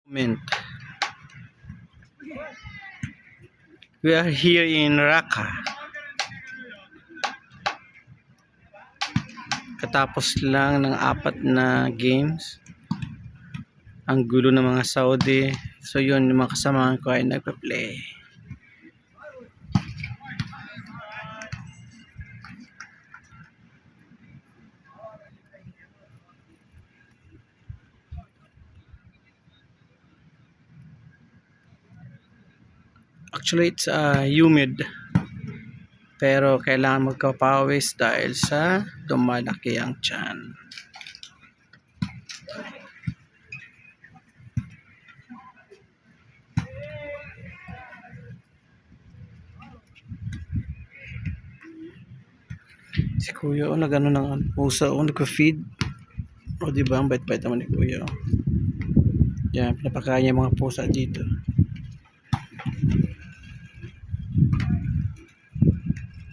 Moment. We are here in Raqqa. Katapos lang ng 4 na games. Ang gulo ng mga Saudi. So yun, yung mga kasamahan ko ay nagpa-play. Actually, it's humid. Pero kailangan magkapawis dahil sa lumalaki ang tiyan. Si Kuya, nag-ano ng pusa, nagpa-feed. O diba, ang bait-bait naman ni Kuya. Yan, pinapakain niya mga pusa dito.